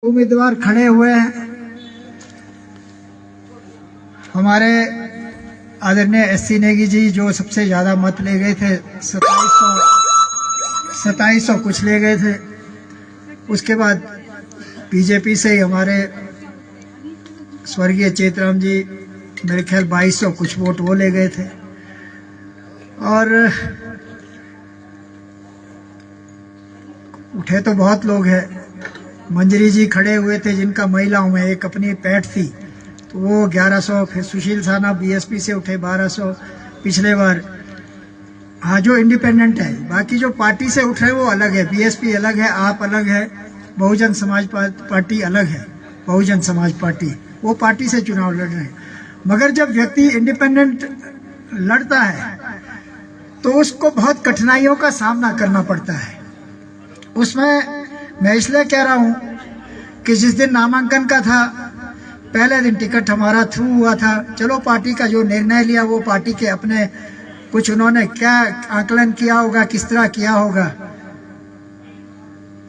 उम्मीदवार खड़े हुए हैं। हमारे आदरणीय एससी नेगी जी जो सबसे ज़्यादा मत ले गए थे, 2700 कुछ ले गए थे। उसके बाद बीजेपी से ही हमारे स्वर्गीय चेतराम जी मेरे ख्याल 2200 कुछ वोट वो ले गए थे। और उठे तो बहुत लोग हैं। मंजरी जी खड़े हुए थे जिनका महिलाओं में एक अपनी पैठ थी, तो वो 1100। फिर सुशील साना बीएसपी से उठे 1200 पिछले बार। हाँ, जो इंडिपेंडेंट है, बाकी जो पार्टी से उठ रहे वो अलग है। बीएसपी अलग है, आप अलग है, बहुजन समाज पार्टी अलग है। बहुजन समाज पार्टी वो पार्टी से चुनाव लड़ रहे हैं। मगर जब व्यक्ति इंडिपेंडेंट लड़ता है तो उसको बहुत कठिनाइयों का सामना करना पड़ता है। उसमें मैं इसलिए कह रहा हूँ कि जिस दिन नामांकन का था, पहले दिन टिकट हमारा थ्रू हुआ था। चलो, पार्टी का जो निर्णय लिया वो पार्टी के अपने कुछ उन्होंने क्या आकलन किया होगा, किस तरह किया होगा,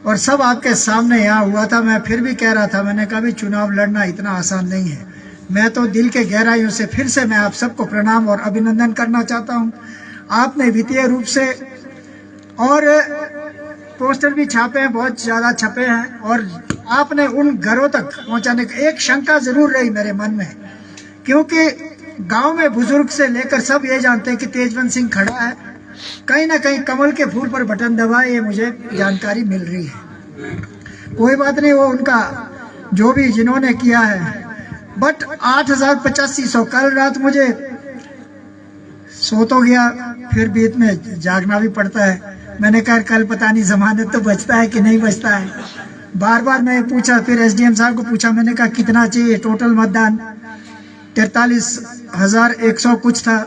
और सब आपके सामने यहाँ हुआ था। मैं फिर भी कह रहा था, मैंने कहा भी चुनाव लड़ना इतना आसान नहीं है। मैं तो दिल के गहराइयों से फिर से मैं आप सबको प्रणाम और अभिनंदन करना चाहता हूँ। आपने वित्तीय रूप से और पोस्टर भी छापे हैं, बहुत ज़्यादा छपे हैं, और आपने उन घरों तक पहुंचाने की एक शंका जरूर रही मेरे मन में, क्योंकि गांव में बुजुर्ग से लेकर सब ये जानते हैं कि तेजवंत सिंह खड़ा है। कहीं ना कहीं कमल के फूल पर बटन दबाए, ये मुझे जानकारी मिल रही है। कोई बात नहीं, वो उनका जो भी जिन्होंने किया है। बट 8500 कल रात मुझे सो तो गया, फिर बीच में जागना भी पड़ता है। मैंने कहा कल पता नहीं जमानत तो बचता है कि नहीं बचता है। बार बार मैं पूछा, फिर एसडीएम साहब को पूछा, मैंने कहा कितना चाहिए टोटल मतदान। 43,100 कुछ था।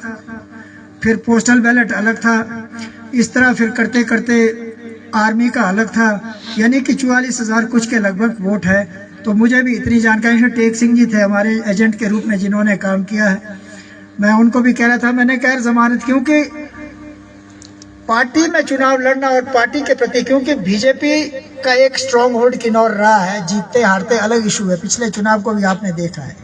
फिर पोस्टल बैलेट अलग था। इस तरह फिर करते करते आर्मी का अलग था, यानी कि 44,000 कुछ के लगभग वोट है। तो मुझे भी इतनी जानकारी है। टेक सिंह जी थे हमारे एजेंट के रूप में जिन्होंने काम किया है। मैं उनको भी कह रहा था, मैंने कहा जमानत, क्योंकि पार्टी में चुनाव लड़ना और पार्टी के प्रति, क्योंकि बीजेपी का एक स्ट्रॉन्ग होल्ड किन्नौर रहा है। जीतते हारते अलग इशू है, पिछले चुनाव को भी आपने देखा है।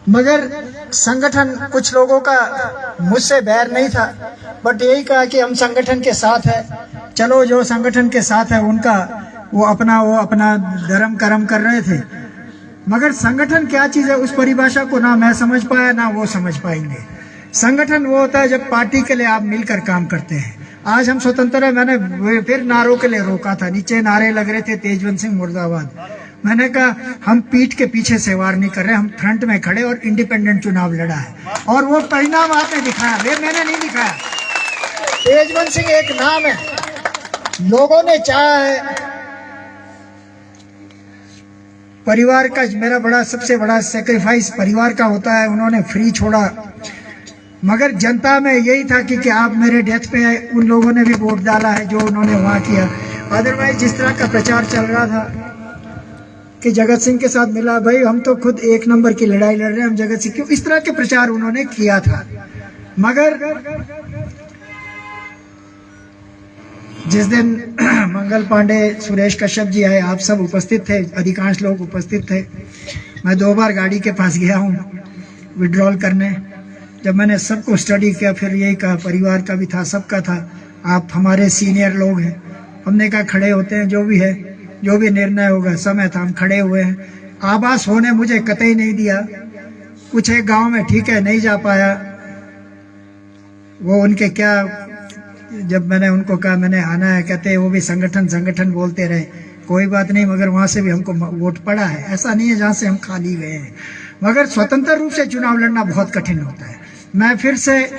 मगर संगठन, कुछ लोगों का मुझसे बैर नहीं था, बट यही कहा कि हम संगठन के साथ है। चलो, जो संगठन के साथ है उनका वो अपना धर्म कर्म कर रहे थे। मगर संगठन क्या चीज़ है, उस परिभाषा को ना मैं समझ पाया ना वो समझ पाएंगे। संगठन वो होता है जब पार्टी के लिए आप मिलकर काम करते हैं। आज हम स्वतंत्र है। मैंने फिर नारों के लिए रोका था, नीचे नारे लग रहे थे तेजवंत सिंह मुर्दाबाद। मैंने कहा हम पीठ के पीछे से वार नहीं कर रहे, हम फ्रंट में खड़े और इंडिपेंडेंट चुनाव लड़ा है, और वो परिणाम आपने दिखाया, वे मैंने नहीं दिखाया। तेजवंत सिंह एक नाम है, लोगों ने चाहा है। परिवार का मेरा सबसे बड़ा सेक्रीफाइस परिवार का होता है। उन्होंने फ्री छोड़ा, मगर जनता में यही था कि आप मेरे डेथ पे आए। उन लोगों ने भी वोट डाला है जो उन्होंने वहाँ किया। अदरवाइज जिस तरह का प्रचार चल रहा था कि जगत सिंह के साथ मिला, भाई हम तो खुद एक नंबर की लड़ाई लड़ रहे हैं, हम जगत सिंह क्यों, इस तरह के प्रचार उन्होंने किया था। मगर जिस दिन मंगल पांडे, सुरेश कश्यप जी आए, आप सब उपस्थित थे, अधिकांश लोग उपस्थित थे। मैं 2 बार गाड़ी के पास गया हूँ विड्रॉल करने। जब मैंने सबको स्टडी किया, फिर यही कहा, परिवार का भी था, सबका था, आप हमारे सीनियर लोग हैं। हमने कहा खड़े होते हैं, जो भी है, जो भी निर्णय होगा। समय था, हम खड़े हुए हैं। आवास होने मुझे कतई नहीं दिया। कुछ एक गांव में ठीक है नहीं जा पाया, वो उनके क्या, जब मैंने उनको कहा मैंने आना है, कहते वो भी संगठन बोलते रहे। कोई बात नहीं, मगर वहाँ से भी हमको वोट पड़ा है, ऐसा नहीं है जहाँ से हम खाली गए हैं। मगर स्वतंत्र रूप से चुनाव लड़ना बहुत कठिन होता है। मैं फिर से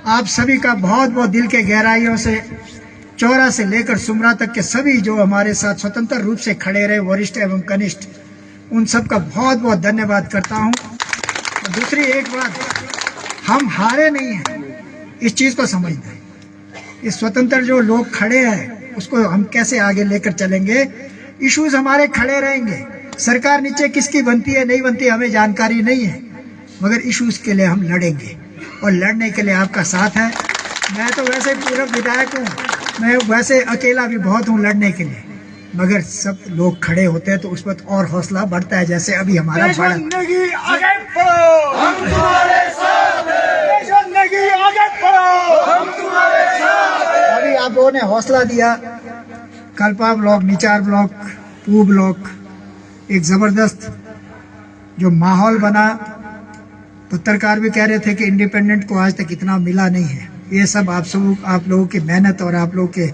आप सभी का बहुत बहुत दिल के गहराइयों से, चौरा से लेकर सुमरा तक के सभी जो हमारे साथ स्वतंत्र रूप से खड़े रहे, वरिष्ठ एवं कनिष्ठ, उन सब का बहुत बहुत धन्यवाद करता हूँ। और दूसरी एक बात, हम हारे नहीं हैं, इस चीज़ को समझना है। इस स्वतंत्र जो लोग खड़े हैं उसको हम कैसे आगे लेकर चलेंगे। इश्यूज हमारे खड़े रहेंगे। सरकार नीचे किसकी बनती है नहीं बनती हमें जानकारी नहीं है, मगर इश्यूज के लिए हम लड़ेंगे, और लड़ने के लिए आपका साथ है। मैं तो वैसे पूर्व विधायक हूँ, मैं वैसे अकेला भी बहुत हूँ लड़ने के लिए, मगर सब लोग खड़े होते हैं तो उस वक्त और हौसला बढ़ता है, जैसे अभी हमारा बड़ा अभी आप लोगों ने हौसला दिया। कल्पा ब्लॉक, निचार ब्लॉक, पू ब्लॉक, एक जबरदस्त जो माहौल बना। पत्रकार भी कह रहे थे कि इंडिपेंडेंट को आज तक इतना मिला नहीं है। ये सब आप लोगों की मेहनत और आप लोगों के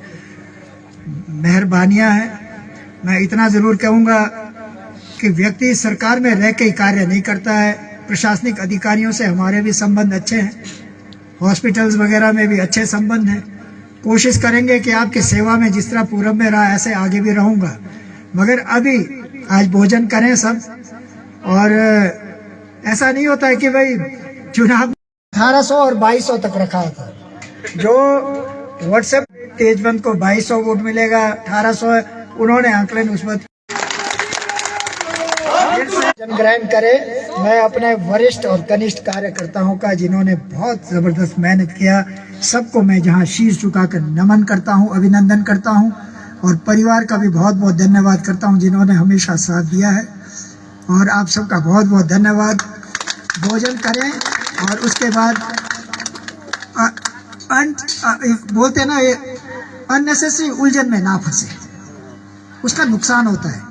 मेहरबानियां हैं। मैं इतना ज़रूर कहूँगा कि व्यक्ति सरकार में रह के ही कार्य नहीं करता है। प्रशासनिक अधिकारियों से हमारे भी संबंध अच्छे हैं, हॉस्पिटल्स वगैरह में भी अच्छे संबंध हैं। कोशिश करेंगे कि आपकी सेवा में जिस तरह पूरब में रहा ऐसे आगे भी रहूँगा। मगर अभी आज भोजन करें सब, और ऐसा नहीं होता है कि भाई चुनाव 1800 और 2200 तक रखा था। जो व्हाट्सएप तेजबंद को 2200 वोट मिलेगा, 1800 है, उन्होंने आंकलन उस वक्त जनग्रहण करे। मैं अपने वरिष्ठ और कनिष्ठ कार्यकर्ताओं का, जिन्होंने बहुत जबरदस्त मेहनत किया, सबको मैं जहां शीश झुकाकर नमन करता हूं, अभिनंदन करता हूं, और परिवार का भी बहुत बहुत धन्यवाद करता हूं जिन्होंने हमेशा साथ दिया है। और आप सबका बहुत बहुत धन्यवाद। भोजन करें और उसके बाद बोलते ना, ये अननेसेसरी उलझन में ना फंसे, उसका नुकसान होता है।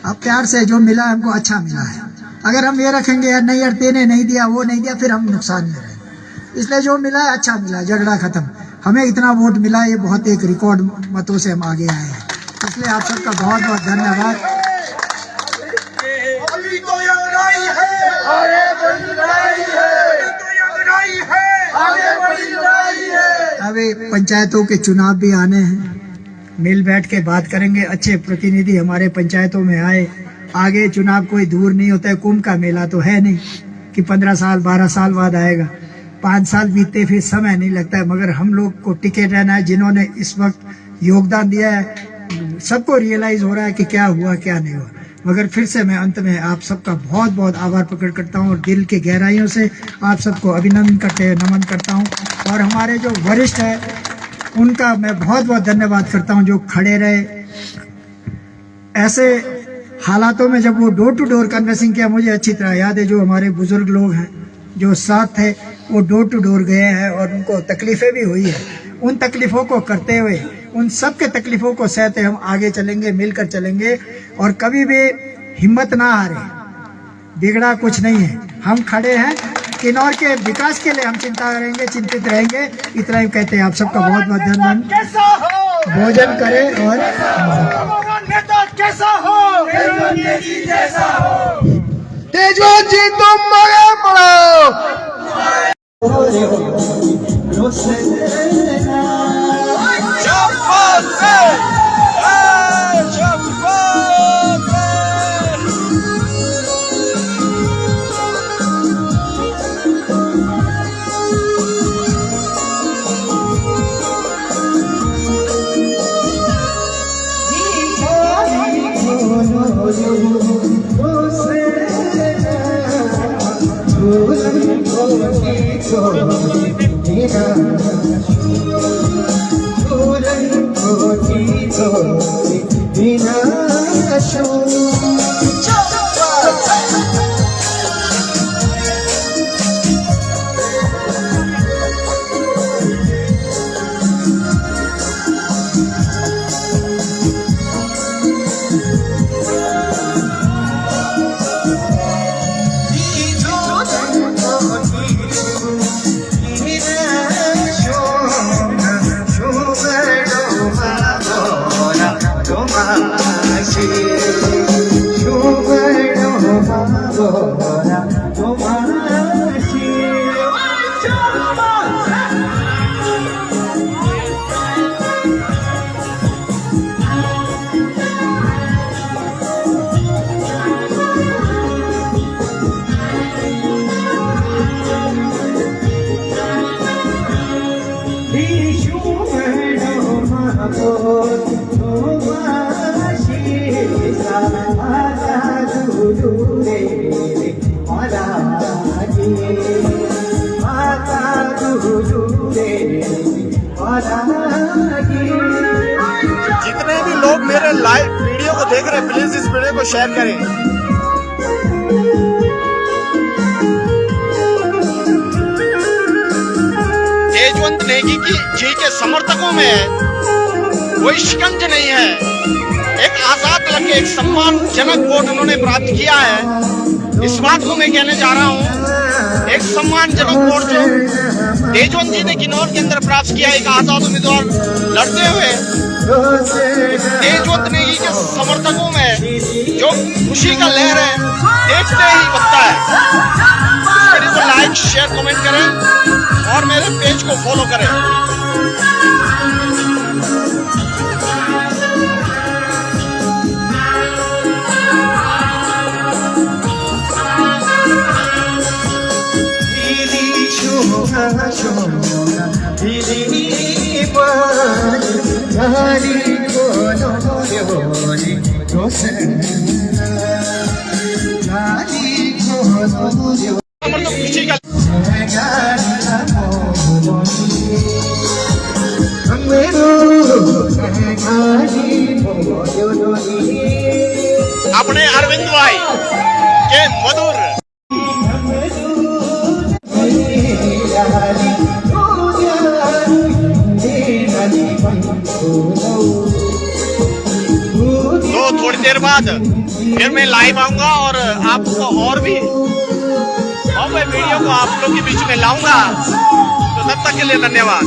अब प्यार से जो मिला हमको अच्छा मिला है। अगर हम ये रखेंगे यार नहीं यार तेने नहीं दिया, वो नहीं दिया, फिर हम नुकसान में रहेंगे। इसलिए जो मिला है अच्छा मिला, झगड़ा खत्म। हमें इतना वोट मिला, ये बहुत एक रिकॉर्ड मतों से हम आगे आए हैं। इसलिए आप सबका बहुत बहुत धन्यवाद। अभी पंचायतों के चुनाव भी आने हैं, मिल बैठ के बात करेंगे। अच्छे प्रतिनिधि हमारे पंचायतों में आए। आगे चुनाव कोई दूर नहीं होता है, कुंभ का मेला तो है नहीं कि 15 साल 12 साल बाद आएगा। 5 साल बीतते फिर समय नहीं लगता है। मगर हम लोग को टिके रहना है। जिन्होंने इस वक्त योगदान दिया है, सबको रियलाइज हो रहा है कि क्या हुआ क्या नहीं हुआ। मगर फिर से मैं अंत में आप सबका बहुत बहुत आभार प्रकट करता हूँ और दिल के गहराइयों से आप सबको अभिनंदन करते हुए नमन करता हूँ। और हमारे जो वरिष्ठ हैं उनका मैं बहुत बहुत धन्यवाद करता हूँ, जो खड़े रहे ऐसे हालातों में। जब वो डोर टू डोर कन्वेंसिंग किया, मुझे अच्छी तरह याद है। जो हमारे बुजुर्ग लोग हैं जो साथ थे, वो डोर टू डोर गए हैं और उनको तकलीफें भी हुई है। उन तकलीफ़ों को करते हुए, उन सब के तकलीफ़ों को सहते हम आगे चलेंगे, मिलकर चलेंगे और कभी भी हिम्मत ना हारे। बिगड़ा कुछ नहीं है, हम खड़े हैं। किन्नौर के विकास के लिए हम चिंता करेंगे, चिंतित रहेंगे। इतना ही कहते हैं। आप सबका बहुत बहुत धन्यवाद। भोजन करें और तेजवान जी तुम बड़े पड़ो। देख रहे हैं प्लीज इस वीडियो को शेयर करें। तेजवंत नेगी जी के समर्थकों में कोई शिकंज नहीं है। एक आजाद लड़के, एक सम्मानजनक वोट उन्होंने प्राप्त किया है। इस बात को मैं कहने जा रहा हूँ, एक सम्मानजनक वोट जो तेजवंत जी ने किन्नौर के अंदर प्राप्त किया, एक आजाद उम्मीदवार लड़ते हुए, तेजवंत नेगी के समर्थकों में जो खुशी का लहर है देखते ही बनता है। इस वीडियो को लाइक, शेयर, कमेंट करें और मेरे पेज को फॉलो करें। मतलब खुशी का अपने अरविंद भाई के मधुर तो थोड़ी देर बाद फिर मैं लाइव आऊंगा और आपको और भी मैं वीडियो को आप लोग के बीच में लाऊंगा। तो तब तक के लिए धन्यवाद।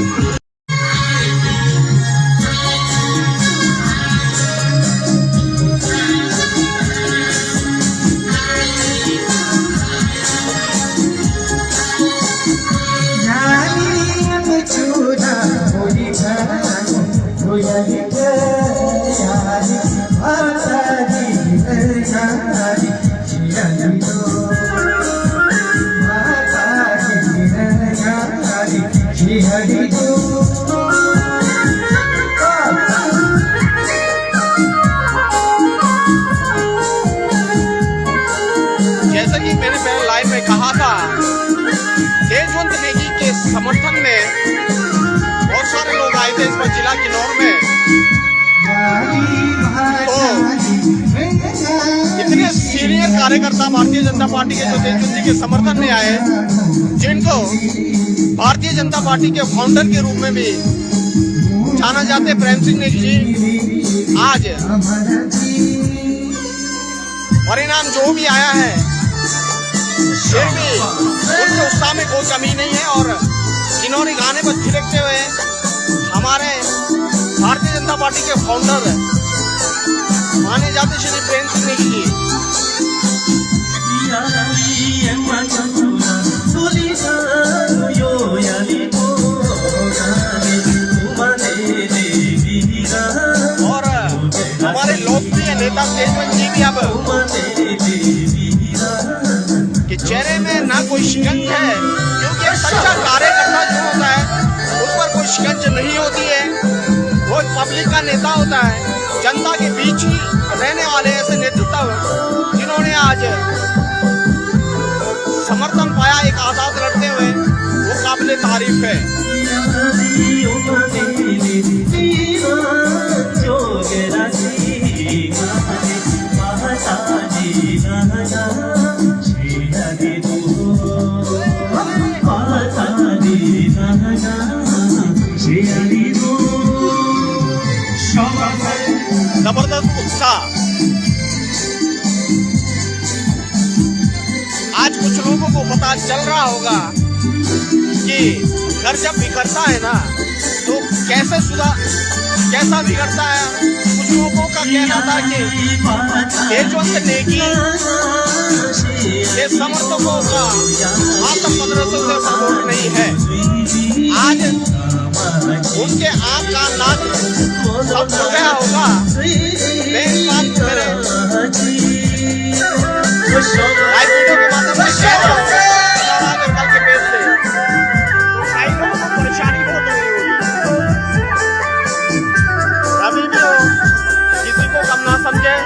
जैसा कि मैंने पहले लाइव में कहा था, तेजवंत नेगी के समर्थन में बहुत सारे लोग आए थे इस बार जिला किन्नौर में। तो इतने सीनियर कार्यकर्ता भारतीय जनता पार्टी के जो तेजवंत जी के समर्थन में आए, जिनको भारतीय जनता पार्टी के फाउंडर के रूप में भी जाना जाते प्रेम सिंह नेगी जी, आज परिणाम जो भी आया है फिर भी उनके उत्साह में कोई कमी नहीं है। और किन्नौरी गाने पर थिरकते हुए हमारे भारतीय जनता पार्टी के फाउंडर माने जाते श्री प्रेम सिंह नेगी जी और हमारे लोकप्रिय नेता तेजवंत जी भी अब के चेहरे में ना कोई शिकंज है, क्योंकि एक सच्चा कार्यकर्ता जो होता है उस पर कोई शिकंज नहीं होती है। वो पब्लिक का नेता होता है, जनता के बीच ही रहने वाले ऐसे नेतृत्व जिन्होंने आज समर्थन पाया एक आजाद लड़ते हुए, वो काबिले तारीफ है। जबरदस्त उत्साह। आज कुछ लोगों को पता चल रहा होगा कि घर जब बिखरता है ना तो कैसा बिगड़ता है। कुछ लोगों का कहना था कि तेजवंत नेगी के समर्थकों का मात्र 1500 से सपोर्ट नहीं है। आज उनके आंख का नाक सब हो गया होगा। मैं इस बात को मेरे लाइव वीडियो के माध्यम से शेयर करूंगा अगर कल के पेज से, तो शायद लोगों को परेशानी बहुत हो रही होगी। अभी भी हो, किसी को कम ना समझे।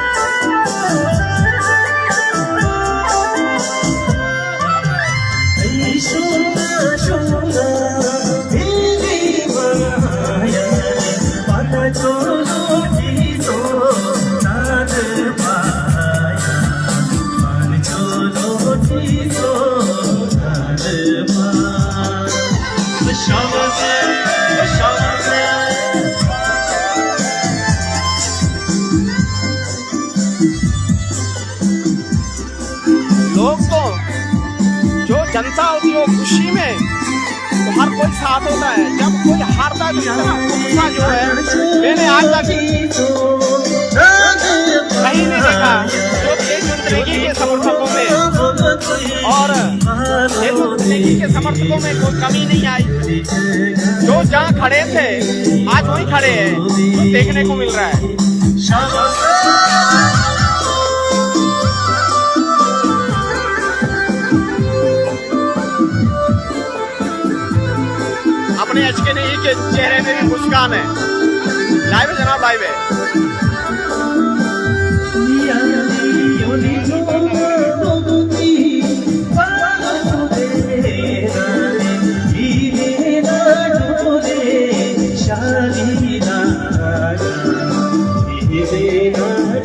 जनता होती है वो खुशी में तो हर कोई साथ होता है, जब कोई हारता है तो इतना गुस्सा जो है मैंने आज तक कहीं नहीं देखा। जो देशबंधु नेगी के समर्थकों में और देशबंधु नेगी के समर्थकों में कोई कमी नहीं आई। जो जहाँ खड़े थे आज वही खड़े हैं, तो देखने को मिल रहा है। अपने HK नेगी के चेहरे में भी मुस्कान है। लाइव है जनाब, लाइव है।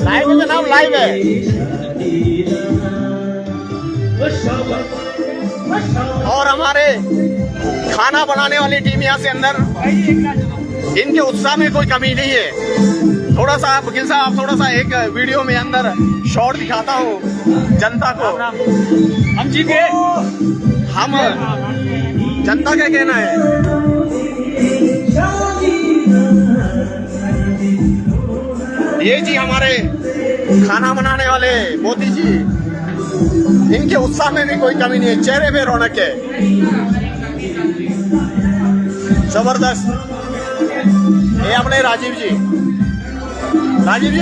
लाइव है जनाब, लाइव है। और हमारे खाना बनाने वाली टीम यहाँ से अंदर, इनके उत्साह में कोई कमी नहीं है। थोड़ा सा वकील साहब, थोड़ा सा एक वीडियो में अंदर शॉट दिखाता हूँ जनता को। हम जीते, हम जनता का कहना है। ये जी हमारे खाना बनाने वाले मोदी जी, इनके उत्साह में भी कोई कमी नहीं है, चेहरे पे रौनक है। जबरदस्त। ये अपने राजीव जी, राजीव जी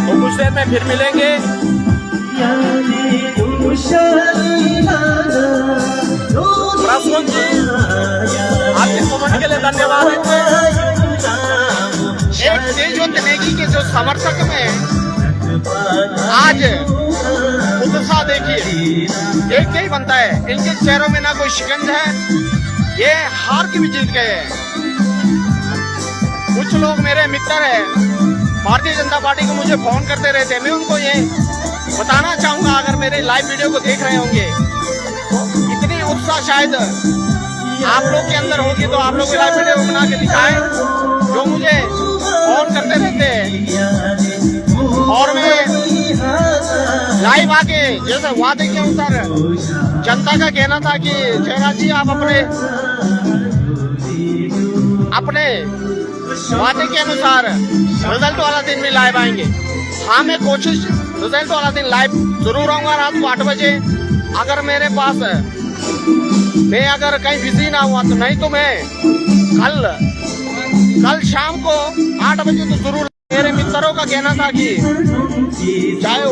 तो कुछ देर में फिर मिलेंगे। प्रसून जी आपके कमेंट के लिए धन्यवाद। एक देशबंधु नेगी के जो समर्थक में आज उत्साह देखिए, एक यही बनता है। इनके चेहरों में ना कोई शिकंज है, ये हार के भी जीत गए हैं। कुछ लोग मेरे मित्र हैं, भारतीय जनता पार्टी को मुझे फोन करते रहते हैं। मैं उनको ये बताना चाहूंगा, अगर मेरे लाइव वीडियो को देख रहे होंगे तो इतनी उत्साह शायद आप लोग के अंदर होगी, तो आप लोग लाइव वीडियो बना के दिखाएं जो मुझे फोन करते रहते हैं। और मैं लाइव आके जैसे वादे के अनुसार जनता का कहना था कि जयराज जी आप अपने वादे के अनुसार रिजल्ट वाला दिन भी लाइव आएंगे। हाँ, मैं कोशिश रिजल्ट वाला दिन लाइव जरूर आऊंगा रात को 8 बजे। अगर मेरे पास मैं अगर कहीं बिजी ना हुआ तो, नहीं तो मैं कल शाम को 8 बजे तो जरूर। मेरे मित्रों का कहना था कि चाहे